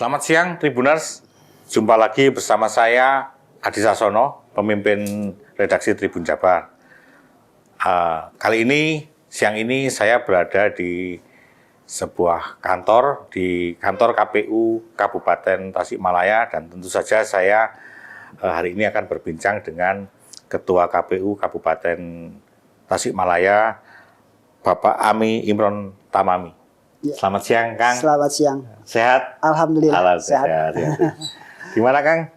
Selamat siang Tribuners, jumpa lagi bersama saya Adi Sasono, pemimpin redaksi Tribun Jabar. Kali ini, siang ini saya berada di sebuah kantor, di kantor KPU Kabupaten Tasikmalaya, dan tentu saja saya hari ini akan berbincang dengan Ketua KPU Kabupaten Tasikmalaya, Bapak Ami Imron Tamami. Ya. Selamat siang, Kang. Selamat siang. Sehat? Alhamdulillah sehat. Sehat. Gimana, Kang?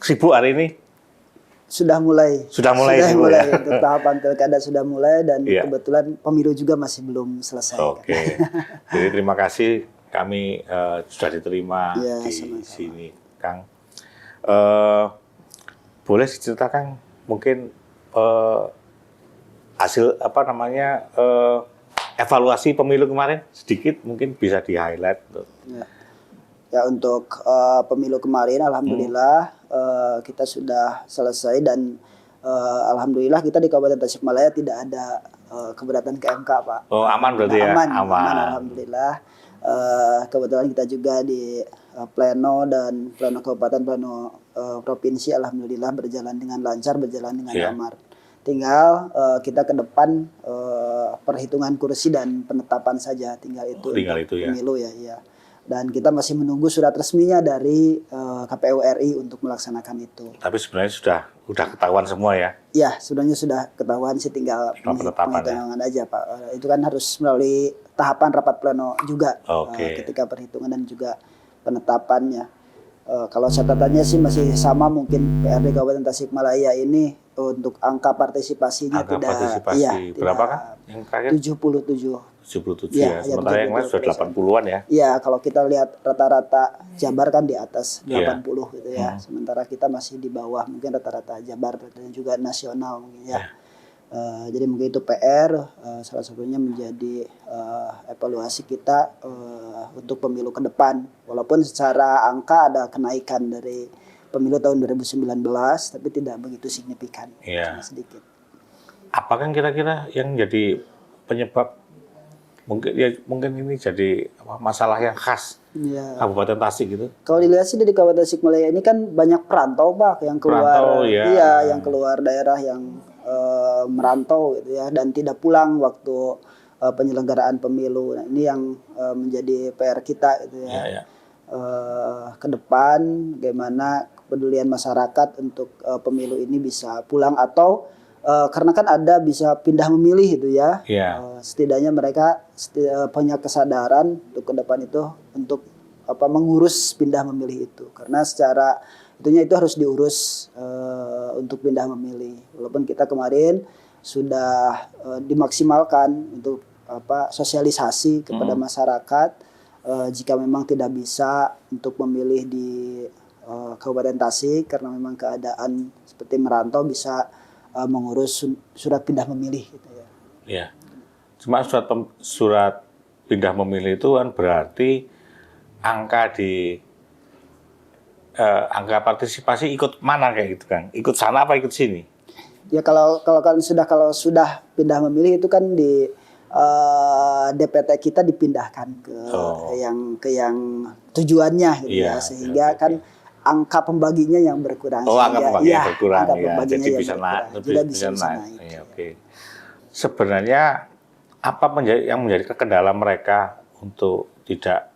Sibuk hari ini? Sudah mulai. Sudah mulai. Ya? Untuk tahapan pilkada sudah mulai dan ya. Kebetulan pemilu juga masih belum selesai. Oke. Jadi terima kasih kami sudah diterima ya, di sama-sama. sini, Kang. Boleh diceritakan mungkin hasil evaluasi pemilu kemarin sedikit mungkin bisa di-highlight. Ya untuk pemilu kemarin alhamdulillah kita sudah selesai dan alhamdulillah kita di Kabupaten Tasikmalaya tidak ada keberatan ke MK, Pak. Oh, aman berarti ya? Aman alhamdulillah. Kebetulan kita juga di pleno dan pleno kabupaten, pleno provinsi alhamdulillah berjalan dengan lancar, berjalan dengan aman. Tinggal kita ke depan perhitungan kursi dan penetapan saja, tinggal itu ya. Pemilu ya. Dan kita masih menunggu surat resminya dari KPU RI untuk melaksanakan itu. Tapi sebenarnya sudah ketahuan semua ya? Ya, sebenarnya sudah ketahuan sih, tinggal penghitungan aja, Pak. Itu kan harus melalui tahapan rapat pleno juga ketika perhitungan dan juga penetapannya. Kalau catatannya sih masih sama, mungkin PRD Kabupaten Tasikmalaya ini untuk angka partisipasinya tidak berapa kan? Yang terakhir 77 ya. Sementara yang lain sudah 80-an ya. Iya, kalau kita lihat rata-rata Jabar kan di atas 80 gitu ya. Sementara kita masih di bawah mungkin rata-rata Jabar dan juga nasional mungkin ya. Jadi mungkin itu PR salah satunya menjadi evaluasi kita untuk pemilu ke depan. Walaupun secara angka ada kenaikan dari pemilu tahun 2019, tapi tidak begitu signifikan, cuma sedikit. Apakah kira-kira yang jadi penyebab mungkin ini jadi masalah yang khas Kabupaten Tasik gitu? Kalau dilihat sih dari Kabupaten Tasikmalaya ini kan banyak perantau, Pak, yang keluar, yang keluar daerah, yang merantau gitu ya, dan tidak pulang waktu penyelenggaraan pemilu. Nah, ini yang menjadi PR kita gitu ya. Ke depan bagaimana kepedulian masyarakat untuk pemilu ini bisa pulang atau karena kan ada bisa pindah memilih gitu ya. Setidaknya mereka punya kesadaran untuk ke depan itu untuk mengurus pindah memilih itu, karena secara itu harus diurus untuk pindah memilih. Walaupun kita kemarin sudah dimaksimalkan untuk sosialisasi kepada masyarakat jika memang tidak bisa untuk memilih di Kabupaten Tasik karena memang keadaan seperti merantau, bisa mengurus surat pindah memilih gitu ya. Iya. Cuma surat pindah memilih itu kan berarti angka partisipasi ikut mana kayak gitu, Kang? Ikut sana apa ikut sini? Ya kalau sudah pindah memilih itu kan di DPT kita dipindahkan ke yang tujuannya gitu ya, sehingga kan angka pembaginya yang berkurang. Angka pembaginya berkurang. Jadi bisa naik. Sebenarnya apa yang menjadi kendala mereka untuk tidak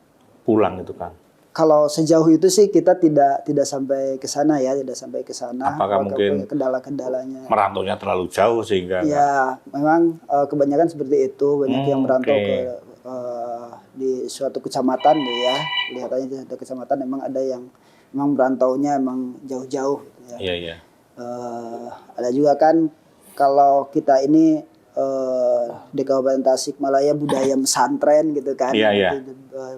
pulang itu, Kang? Kalau sejauh itu sih kita tidak sampai ke sana ya, Apakah mungkin kendala-kendalanya? Merantaunya terlalu jauh sehingga? Ya, memang kebanyakan seperti itu, banyak yang merantau di suatu kecamatan ya. Kelihatannya di suatu kecamatan memang ada yang memang merantaunya emang jauh-jauh. Iya. Ada juga kan kalau kita ini di Kabupaten Tasikmalaya budaya pesantren gitu kan, itu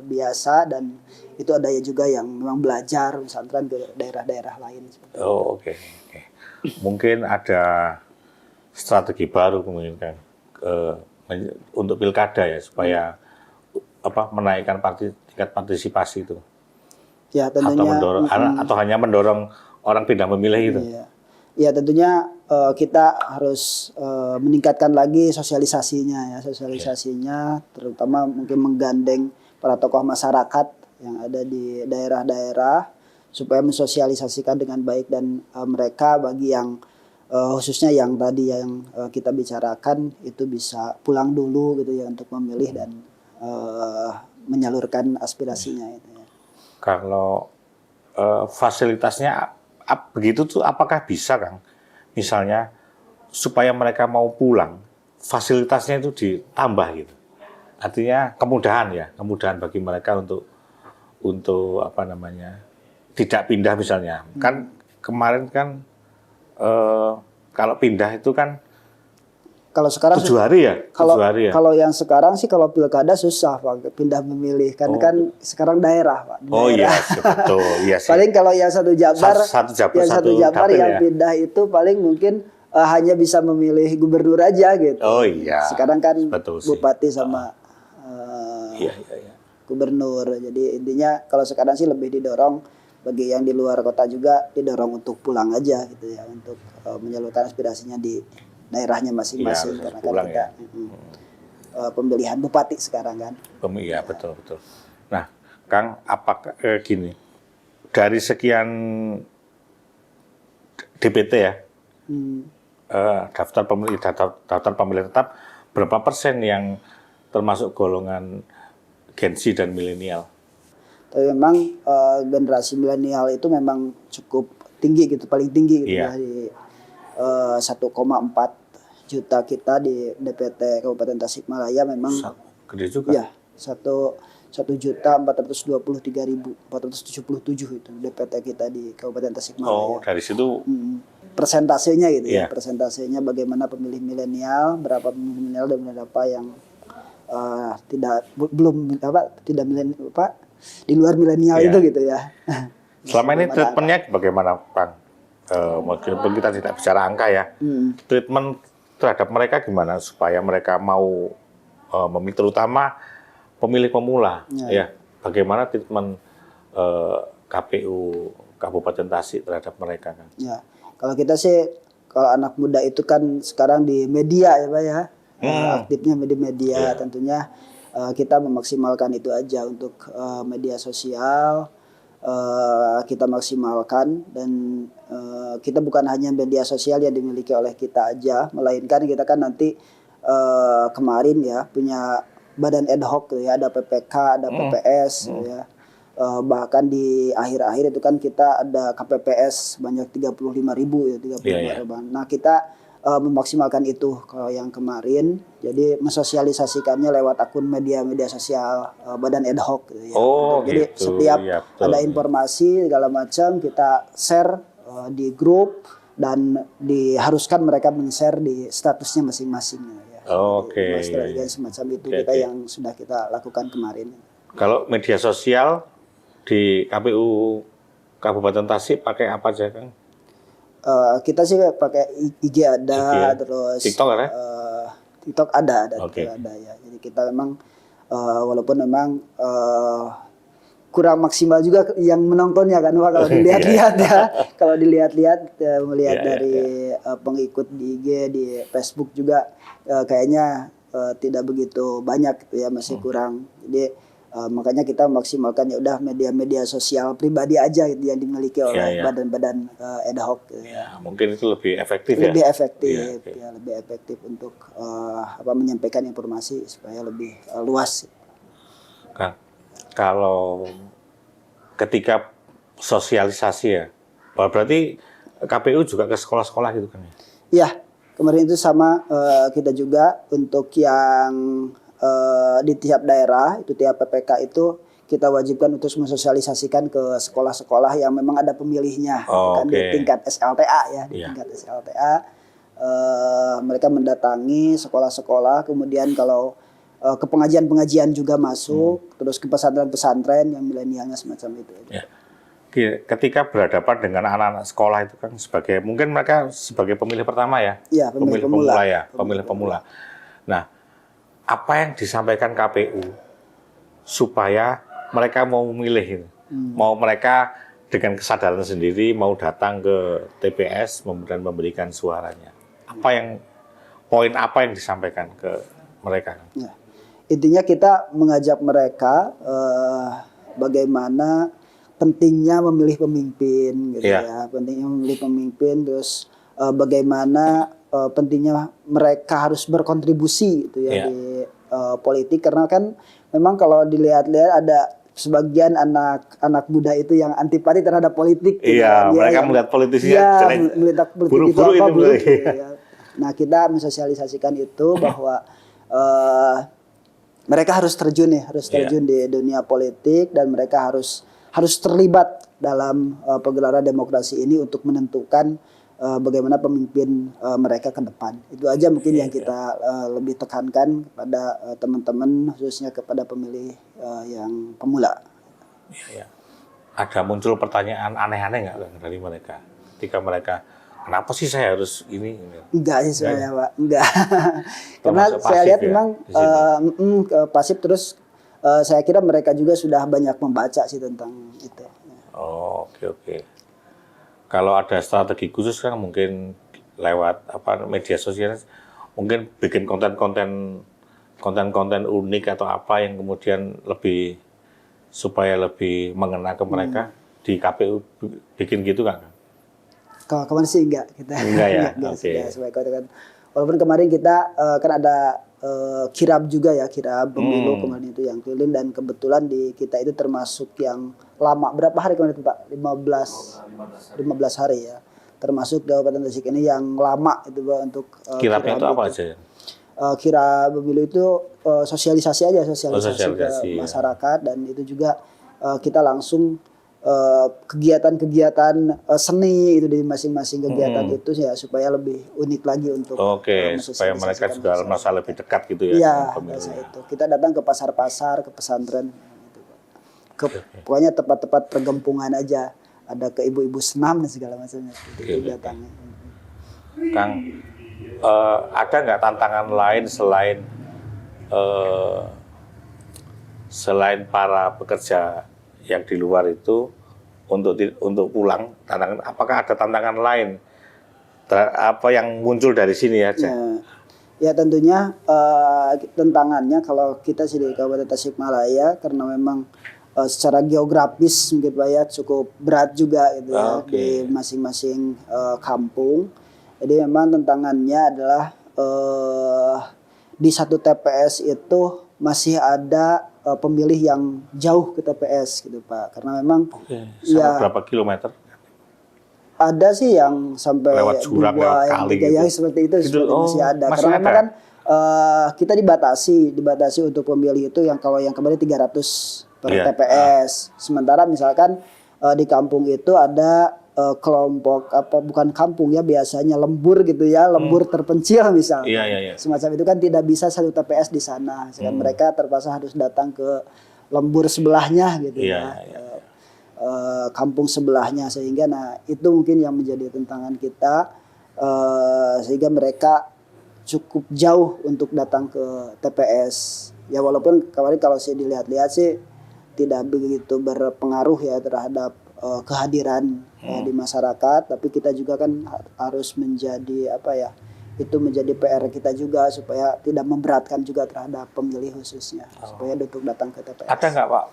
biasa, dan itu ada juga yang memang belajar pesantren ke daerah-daerah lain. Oke. Mungkin ada strategi baru kemungkinan untuk pilkada ya, supaya menaikkan tingkat partisipasi itu. Ya, tentunya atau hanya mendorong orang pindah memilih itu. Ya, tentunya kita harus meningkatkan lagi sosialisasinya, terutama mungkin menggandeng para tokoh masyarakat yang ada di daerah-daerah supaya mensosialisasikan dengan baik dan mereka bagi yang khususnya yang tadi yang kita bicarakan itu bisa pulang dulu gitu ya untuk memilih dan menyalurkan aspirasinya itu ya. Kalau fasilitasnya begitu tuh apakah bisa Kang? Misalnya supaya mereka mau pulang, fasilitasnya itu ditambah gitu. Artinya kemudahan bagi mereka untuk apa namanya tidak pindah misalnya. Kan kemarin kan kalau pindah itu kan kalau sekarang 7 hari ya? Kalau yang sekarang sih kalau pilkada susah Pak pindah memilih kan sekarang daerah Pak. Daerah. Oh iya betul iya sih. Paling kalau yang satu Jabar yang pindah itu paling mungkin hanya bisa memilih gubernur aja gitu. Oh iya. Sekarang kan betul bupati sama iya. gubernur. Jadi intinya kalau sekarang sih lebih didorong bagi yang di luar kota juga didorong untuk pulang aja gitu ya untuk menyalurkan aspirasinya di daerahnya masing-masing karena kan kita pemilihan bupati sekarang kan. Iya betul. Nah, Kang, apakah gini dari sekian DPT ya daftar pemilih tetap berapa persen yang termasuk golongan Gen Z dan milenial? Tapi memang generasi milenial itu memang cukup tinggi gitu, paling tinggi gitu ya di 1,4 juta kita di DPT Kabupaten Tasikmalaya memang gede juga. Ya, 1.423.477 itu DPT kita di Kabupaten Tasikmalaya. Oh, dari situ persentasenya gitu ya. Persentasenya bagaimana pemilih milenial, berapa pemilih milenial dan berapa yang tidak di luar milenial itu gitu ya. Selama ini treatmentnya bagaimana, Bang? Meskipun kita tidak bicara angka ya, treatment terhadap mereka gimana supaya mereka mau memilih, terutama pemilih pemula, ya. Bagaimana treatment KPU Kabupaten Tasik terhadap mereka, kan? Ya, kalau kita sih, kalau anak muda itu kan sekarang di media ya, Pak ya, aktifnya di media, tentunya kita memaksimalkan itu aja untuk media sosial. Kita maksimalkan dan kita bukan hanya media sosial yang dimiliki oleh kita aja, melainkan kita kan nanti kemarin ya punya badan ad hoc ya, ada PPK, ada PPS ya. Bahkan di akhir-akhir itu kan kita ada KPPS banyak 35.000 ya, 35.000. Nah, kita memaksimalkan itu kalau yang kemarin, jadi mensosialisasikannya lewat akun media sosial badan ad hoc gitu ya. Jadi gitu. setiap ada informasi segala macam kita share di grup dan diharuskan mereka men-share di statusnya masing-masing ya. Strategi semacam itu yang sudah kita lakukan kemarin. Kalau media sosial di KPU Kabupaten Tasik pakai apa aja, Kang? Kita sih pakai IG ada, terus TikTok ada? TikTok ada ya. Jadi kita memang walaupun memang kurang maksimal juga yang menontonnya kan Pak, kalau dilihat-lihat ya. Kalau dilihat-lihat melihat dari pengikut di IG, di Facebook juga kayaknya tidak begitu banyak gitu ya, masih kurang. Jadi makanya kita maksimalkan ya udah media-media sosial pribadi aja gitu yang dimiliki oleh badan-badan ad hoc gitu. Mungkin itu lebih efektif lebih efektif untuk menyampaikan informasi supaya lebih luas. Kang, kalau ketika sosialisasi ya, berarti KPU juga ke sekolah-sekolah gitu kan? Iya, kemarin itu sama kita juga untuk yang di tiap daerah, itu tiap PPK itu kita wajibkan untuk mensosialisasikan ke sekolah-sekolah yang memang ada pemilihnya, kan di tingkat SLTA ya, di tingkat SLTA mereka mendatangi sekolah-sekolah, kemudian kalau ke pengajian-pengajian juga masuk, terus ke pesantren-pesantren yang milenialnya semacam itu. Ya. Ketika berhadapan dengan anak-anak sekolah itu kan mungkin mereka sebagai pemilih pertama ya, pemilih pemula. Nah, apa yang disampaikan KPU supaya mereka mau memilih, mau mereka dengan kesadaran sendiri mau datang ke TPS dan memberikan suaranya. Poin apa yang disampaikan ke mereka? Ya. Intinya kita mengajak mereka bagaimana pentingnya memilih pemimpin gitu ya, pentingnya memilih pemimpin, terus bagaimana pentingnya mereka harus berkontribusi gitu ya di politik, karena kan memang kalau dilihat-lihat ada sebagian anak muda itu yang antipati terhadap politik. Iya, gitu, mereka melihat politisnya melihat politik itu apa buruk. Gitu, ya. Nah, kita mensosialisasikan itu bahwa mereka harus terjun di dunia politik, dan mereka harus terlibat dalam pergelaran demokrasi ini untuk menentukan bagaimana pemimpin mereka ke depan. Itu aja mungkin yang kita lebih tekankan kepada teman-teman, khususnya kepada pemilih yang pemula. Ya. Ada muncul pertanyaan aneh-aneh nggak dari mereka ketika mereka, kenapa sih saya harus ini? Enggak sih sebenarnya, Pak. Enggak. Karena saya lihat memang pasif, terus saya kira mereka juga sudah banyak membaca sih tentang itu. Oh, oke. Kalau ada strategi khusus kan mungkin lewat media sosial, mungkin bikin konten-konten unik atau apa yang kemudian supaya lebih mengena ke mereka. Di KPU bikin gitu kan? Kalau kemarin sih enggak ya. Walaupun kemarin kita kan ada kirab juga ya, kirab pemilu kemarin itu yang keliling, dan kebetulan di kita itu termasuk yang lama. Berapa hari kemarin itu Pak? 15 hari ya. Termasuk Kabupaten Tasik ini yang lama itu Pak untuk kirabnya itu apa aja? Kirab pemilu itu sosialisasi ke masyarakat, dan itu juga kita langsung kegiatan-kegiatan seni itu di masing-masing kegiatan itu ya, supaya lebih unik lagi untuk supaya mereka juga merasa lebih dekat gitu ya. Iya, itu kita datang ke pasar-pasar, ke pesantren gitu. Pokoknya tempat-tempat pergempungan aja, ada ke ibu-ibu senam dan segala macamnya datangnya. Kang, ada nggak tantangan lain selain para pekerja yang di luar itu untuk pulang? Apakah ada tantangan lain yang muncul dari sini aja? Ya tentunya tantangannya kalau kita sih di Kabupaten Tasikmalaya, karena memang secara geografis mungkin Pak ya cukup berat juga gitu ya, di masing-masing kampung. Jadi memang tantangannya adalah di satu TPS itu masih ada pemilih yang jauh ke TPS gitu Pak, karena memang berapa kilometer? Ada sih yang sampai lewat jurang, lewat kali gitu. Seperti itu masih ada. Karena memang kan kita dibatasi untuk pemilih itu yang kalau yang kemarin 300 per TPS. Sementara misalkan di kampung itu ada kelompok bukan kampung ya, biasanya lembur gitu ya, lembur terpencil misalnya. Semacam itu kan tidak bisa satu TPS di sana. Sedangkan mereka terpaksa harus datang ke lembur sebelahnya gitu kampung sebelahnya, sehingga itu mungkin yang menjadi tantangan kita, sehingga mereka cukup jauh untuk datang ke TPS. Ya walaupun kemarin kalau saya dilihat-lihat sih tidak begitu berpengaruh ya terhadap kehadiran di masyarakat, tapi kita juga kan harus menjadi itu menjadi PR kita juga supaya tidak memberatkan juga terhadap pemilih khususnya, supaya untuk datang ke TPS. Ada nggak Pak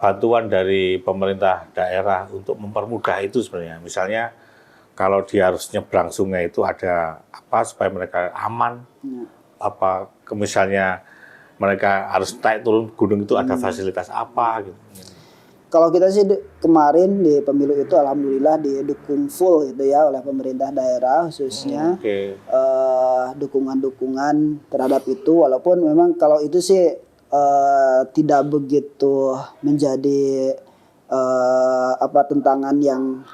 bantuan dari pemerintah daerah untuk mempermudah itu sebenarnya? Misalnya kalau dia harus nyebrang sungai itu ada apa supaya mereka aman? Misalnya mereka harus naik turun gunung itu ada fasilitas apa gitu? Kalau kita sih kemarin di pemilu itu alhamdulillah didukung full gitu ya oleh pemerintah daerah khususnya. Dukungan-dukungan terhadap itu, walaupun memang kalau itu sih tidak begitu menjadi tantangan yang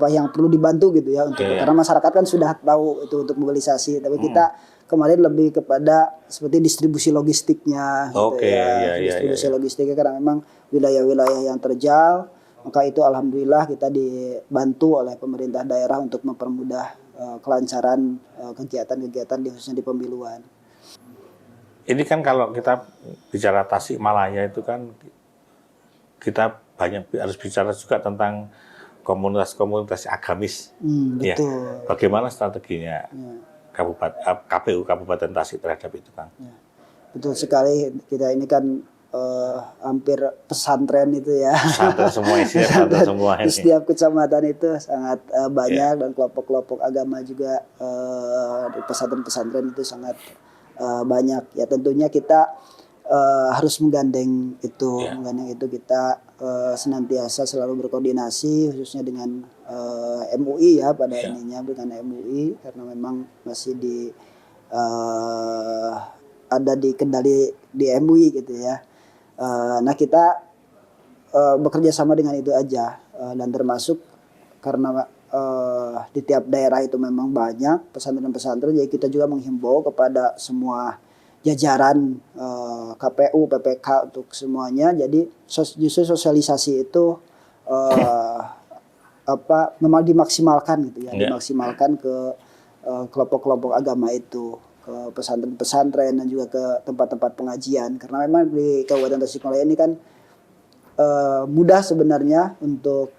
yang perlu dibantu gitu ya untuk karena masyarakat kan sudah tahu itu untuk mobilisasi, tapi kita kemarin lebih kepada seperti distribusi logistiknya distribusi logistiknya, karena memang wilayah-wilayah yang terjal, maka itu alhamdulillah kita dibantu oleh pemerintah daerah untuk mempermudah kelancaran kegiatan-kegiatan khususnya di pemiluan. Ini kan kalau kita bicara Tasikmalaya itu kan kita banyak harus bicara juga tentang komunitas-komunitas agamis. Betul. Bagaimana strateginya KPU Kabupaten Tasik terhadap itu, Kang? Betul sekali, kita ini kan hampir pesantren itu ya. Pesantren semua isinya, pesantren semua Di ini. setiap kecamatan itu sangat banyak dan kelompok-kelompok agama juga di pesantren-pesantren itu sangat banyak. Ya tentunya kita harus menggandeng itu, kita senantiasa selalu berkoordinasi khususnya dengan MUI ya pada ininya dengan MUI karena memang masih ada di kendali di MUI gitu ya. Nah kita bekerja sama dengan itu aja dan termasuk karena di tiap daerah itu memang banyak pesantren-pesantren, jadi kita juga menghimbau kepada semua jajaran KPU, PPK untuk semuanya. Jadi justru sosialisasi itu memang dimaksimalkan gitu ya, dimaksimalkan ke kelompok-kelompok agama itu, ke pesantren-pesantren dan juga ke tempat-tempat pengajian. Karena memang di Kabupaten Tasikmalaya ini kan mudah sebenarnya untuk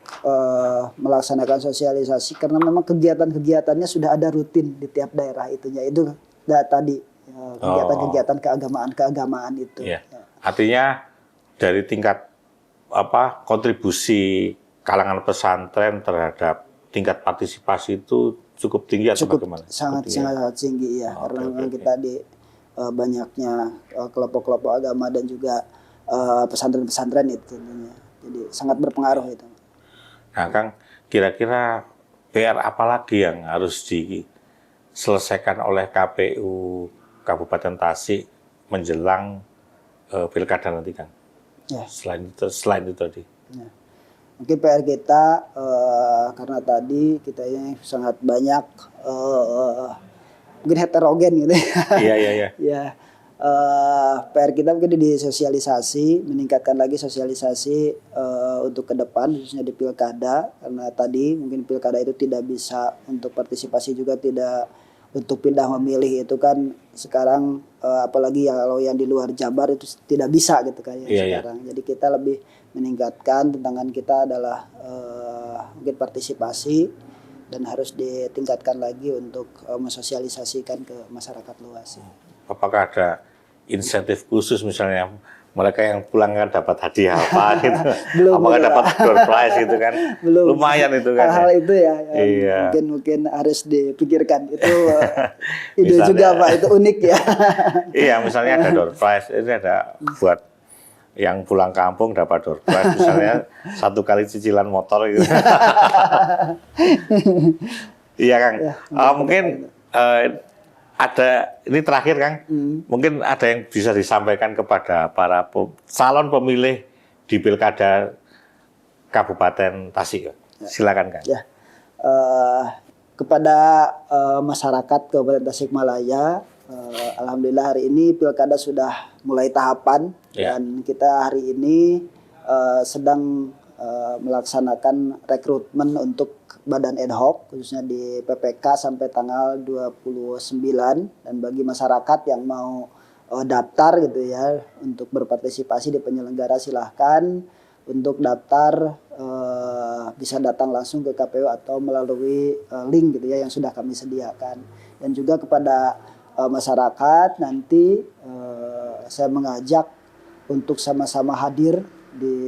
melaksanakan sosialisasi karena memang kegiatan-kegiatannya sudah ada rutin di tiap daerah itunya. Itu tadi kegiatan-kegiatan keagamaan itu. Ya. Artinya dari tingkat kontribusi kalangan pesantren terhadap tingkat partisipasi itu cukup tinggi atau bagaimana? Sangat tinggi ya, karena memang kita di banyaknya kelompok-kelompok agama dan juga pesantren-pesantren itu tentunya. Jadi sangat berpengaruh itu. Nah, Kang, kira-kira PR apa lagi yang harus diselesaikan oleh KPU Kabupaten Tasik menjelang pilkada nanti, Kang? Ya. Selain itu tadi. Ya. Mungkin PR kita karena tadi kita ini sangat banyak mungkin heterogen gitu. Iya. Ya. PR kita mungkin di sosialisasi, meningkatkan lagi sosialisasi untuk ke depan khususnya di pilkada, karena tadi mungkin pilkada itu tidak bisa untuk partisipasi juga tidak untuk pindah memilih itu kan sekarang apalagi kalau yang di luar Jabar itu tidak bisa gitu kan sekarang. Jadi kita lebih meningkatkan tantangan kita adalah mungkin partisipasi dan harus ditingkatkan lagi untuk mensosialisasikan ke masyarakat luas. Apakah ada insentif khusus misalnya mereka yang pulang kan dapat hadiah apa gitu? Apakah dapat door prize gitu kan? Belum. Lumayan itu kan. Hal-hal itu ya mungkin harus dipikirkan. Itu ide juga Pak, itu unik ya. Iya, misalnya ada door prize, ini ada buat yang pulang kampung dapat door prize misalnya 1 kali cicilan motor gitu. Iya Kang. Mungkin ada ini terakhir Kang, mungkin ada yang bisa disampaikan kepada para calon pemilih di pilkada Kabupaten Tasik. Silakan Kang. Ya, kepada masyarakat Kabupaten Tasikmalaya, alhamdulillah hari ini pilkada sudah mulai tahapan dan kita hari ini sedang melaksanakan rekrutmen untuk badan ad hoc khususnya di PPK sampai tanggal 29, dan bagi masyarakat yang mau daftar gitu ya untuk berpartisipasi di penyelenggara silahkan untuk daftar bisa datang langsung ke KPU atau melalui link gitu ya yang sudah kami sediakan. Dan juga kepada masyarakat nanti saya mengajak untuk sama-sama hadir di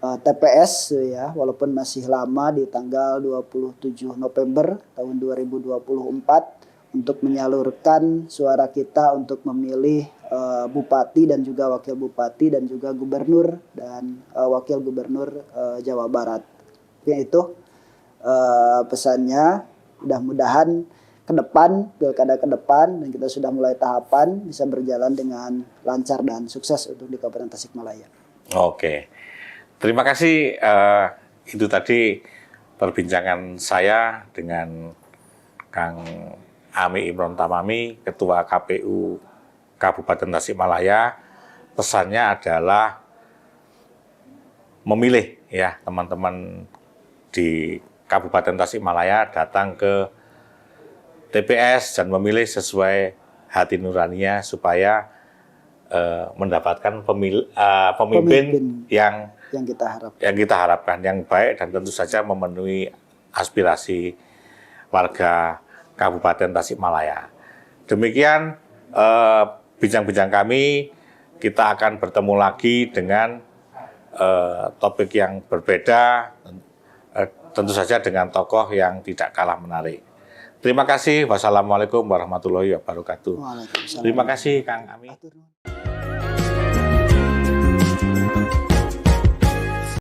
TPS ya, walaupun masih lama di tanggal 27 November tahun 2024 untuk menyalurkan suara kita untuk memilih bupati dan juga wakil bupati dan juga gubernur dan wakil gubernur Jawa Barat. Itu pesannya, mudah-mudahan ke depan, pilkada ke depan dan kita sudah mulai tahapan bisa berjalan dengan lancar dan sukses untuk di Kabupaten Tasikmalaya. Oke. Terima kasih, itu tadi perbincangan saya dengan Kang Ami Imron Tamami, Ketua KPU Kabupaten Tasikmalaya. Pesannya adalah memilih ya teman-teman di Kabupaten Tasikmalaya datang ke TPS dan memilih sesuai hati nuraninya supaya mendapatkan pemimpin yang kita harapkan, yang baik dan tentu saja memenuhi aspirasi warga Kabupaten Tasikmalaya. Demikian bincang-bincang kami. kita akan bertemu lagi dengan topik yang berbeda, tentu saja dengan tokoh yang tidak kalah menarik. Terima kasih. Wassalamualaikum warahmatullahi wabarakatuh. Waalaikumsalam. Terima kasih Kang Ami.